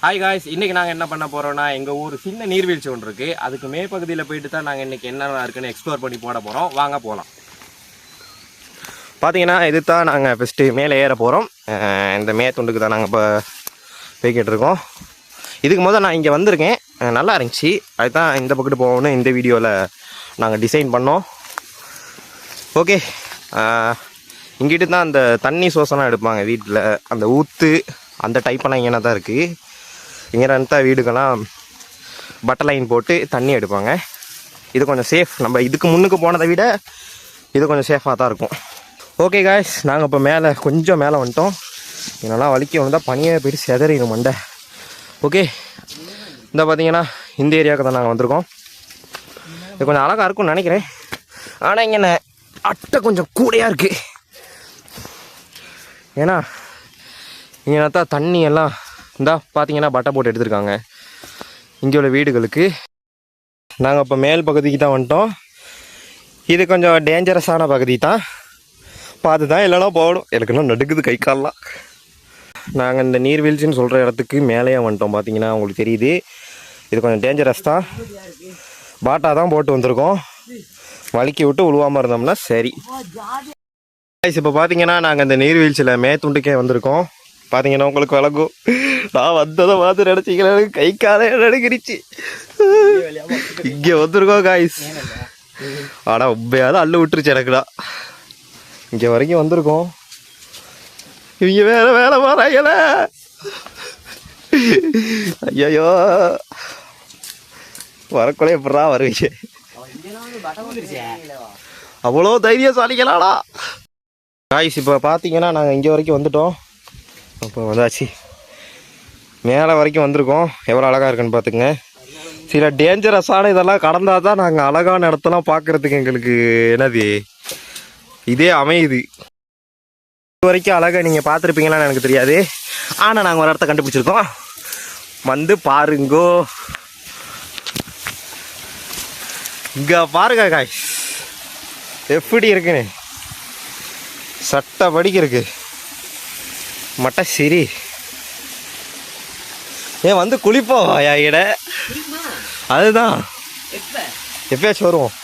Hi guys, இன்றைக்கி நாங்கள் என்ன பண்ண போகிறோம்னா எங்கள் ஊர் சின்ன நீர்வீழ்ச்சி ஒன்று இருக்குது. அதுக்கு மேற்பகுதியில் போயிட்டு தான் நாங்கள் இன்றைக்கி என்னென்ன இருக்குன்னு எக்ஸ்ப்ளோர் பண்ணி போட போகிறோம். வாங்க போகலாம். பார்த்தீங்கன்னா இது தான் நாங்கள் ஃபஸ்ட்டு மேலே ஏற போகிறோம். இந்த துண்டுக்கு தான் நாங்கள் இப்போ போய்கிட்டு இருக்கோம். இதுக்கு முதல் நான் இங்கே வந்திருக்கேன், நல்லா இருந்துச்சு. அதுதான் இந்த பக்கத்து போகணும்னு இந்த வீடியோவில் நாங்கள் டிசைன் பண்ணோம். ஓகே, இங்கிட்டு தான் அந்த தண்ணி சோசனம் எடுப்பாங்க வீட்டில், அந்த ஊற்று அந்த டைப்பெல்லாம் இங்கே தான் இருக்குது. இங்கே ரெண்டா வீடுக்கெல்லாம் பட்டர் லைன் போட்டு தண்ணி எடுப்பாங்க. இது கொஞ்சம் சேஃப், நம்ம இதுக்கு முன்னுக்கு போனதை விட இது கொஞ்சம் சேஃபாக தான் இருக்கும். ஓகே காய்ஸ், நாங்கள் இப்போ கொஞ்சம் மேலே வந்துட்டோம். என்னெல்லாம் வலிக்க வந்தால் பனியே போய்ட்டு செதறிடும் மண்டை. ஓகே, இந்த பார்த்தீங்கன்னா இந்த ஏரியாவுக்கு தான் நாங்கள் வந்திருக்கோம். இது கொஞ்சம் அழகாக இருக்கும்னு நினைக்கிறேன். ஆனால் இங்கே அட்டை கொஞ்சம் கூடையாக இருக்குது. ஏன்னா இங்கே தான் தண்ணி எல்லாம் இந்தா பார்த்தீங்கன்னா பட்டை போட்டு எடுத்துருக்காங்க இங்கே உள்ள வீடுகளுக்கு. நாங்கள் இப்போ மேல் பகுதிக்கு தான் வந்துட்டோம். இது கொஞ்சம் டேஞ்சரஸான பகுதி தான், பார்த்து தான் இல்லைனா போகணும். எனக்குலாம் நடுக்குது கை காலெலாம். நாங்கள் இந்த நீர்வீழ்ச்சின்னு சொல்கிற இடத்துக்கு மேலேயே வந்துட்டோம். பார்த்தீங்கன்னா உங்களுக்கு தெரியுது, இது கொஞ்சம் டேஞ்சரஸ் தான். பாட்டா தான் போட்டு வந்திருக்கோம். வலிக்கி விட்டு உழுவாமல் இருந்தோம்னா சரி. இப்போ பார்த்தீங்கன்னா நாங்கள் இந்த நீர்வீழ்ச்சியில் மேத்துண்டுக்கே வந்திருக்கோம். பார்த்தீங்கன்னா உங்களுக்கு விளக்கும். நான் வந்ததை பார்த்து நினச்சிக்கிறேன், கை காலை நடுக்கிருச்சு. இங்கே வந்திருக்கோம் காய்ஸ். ஆனால் உண்மையாக அள்ளு விட்டுருச்சு எனக்குடா. இங்கே வரைக்கும் வந்திருக்கோம். இவங்க வேற வேலை மாறாங்கல. ஐயோ, வரக்குள்ளே எப்படா வருவீங்க? அவ்வளோ தைரியசாலிக்கலாடா காய்ஸ். இப்போ பார்த்தீங்கன்னா நாங்கள் இங்கே வரைக்கும் வந்துட்டோம். இப்போ வந்தாச்சு, மேலே வரைக்கும் வந்திருக்கோம். எவ்வளோ அழகாக இருக்குன்னு பார்த்துங்க. சில டேஞ்சரஸான இதெல்லாம் கடந்தால் தான் நாங்கள் அழகான இடத்தெல்லாம் பார்க்குறதுக்கு எங்களுக்கு என்னது இதே அமையுது. இது வரைக்கும் அழகாக நீங்கள் பார்த்துருப்பீங்களான்னு எனக்கு தெரியாது. ஆனால் நாங்கள் ஒரு இடத்த கண்டுபிடிச்சிருக்கோம், வந்து பாருங்கோ. இங்கே பாருங்க காய் எப்படி இருக்குன்னு. சட்டை படிக்க இருக்கு மட்டை சரி. ஏன் வந்து குளிப்போம் இட. அதுதான் எப்பயாச்சும் வருவோம்.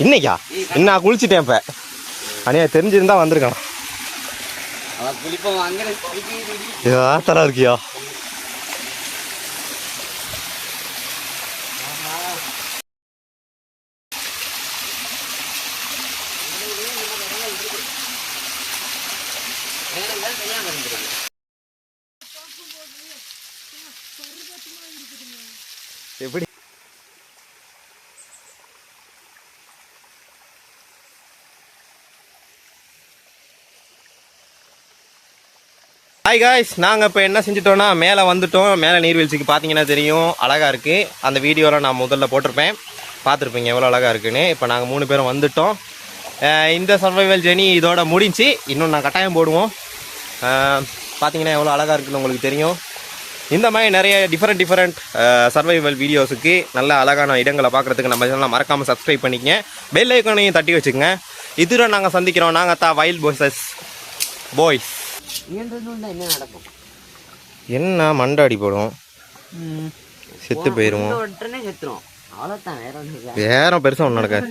இன்னைக்கா? இன்னும் குளிச்சுட்டேன். இப்போ அனியா தெரிஞ்சிருந்தா வந்திருக்கான். ஆத்தரா இருக்கியா? எப்படி ஹாய் காய்ஸ், நாங்கள் இப்போ என்ன செஞ்சிட்டோன்னா மேலே வந்துட்டோம். மேலே நீர்வீழ்ச்சிக்கு பார்த்தீங்கன்னா தெரியும், அழகாக இருக்குது. அந்த வீடியோவில் நான் முதல்ல போட்டிருப்பேன், பார்த்துருப்பீங்க எவ்வளோ அழகாக இருக்குன்னு. இப்போ நாங்கள் 3 பேரும் வந்துட்டோம். இந்த சர்வைவல் ஜெர்னி இதோட முடிஞ்சு. இன்னும் நான் கட்டாயம் போடுவோம். பார்த்தீங்கன்னா எவ்வளோ அழகாக இருக்குன்னு உங்களுக்கு தெரியும். இந்த மாதிரி நிறைய டிஃப்ரெண்ட் சர்வைவல் வீடியோஸுக்கு நல்ல அழகான இடங்களை பார்க்குறதுக்கு நம்ம சேனலை மறக்காமல் சப்ஸ்கிரைப் பண்ணிக்கங்க. பெல் ஐக்கானையும் தட்டி வச்சுக்கோங்க. இதில் நாங்கள் சந்திக்கிறோம். நாங்கள் தான் வைல்ட் பாய்ஸ். என்ன நடக்கும்? என்ன மண்டாடி போடும், செத்து போயிடுவோம். வேற பெருசாக ஒன்று நடக்காது.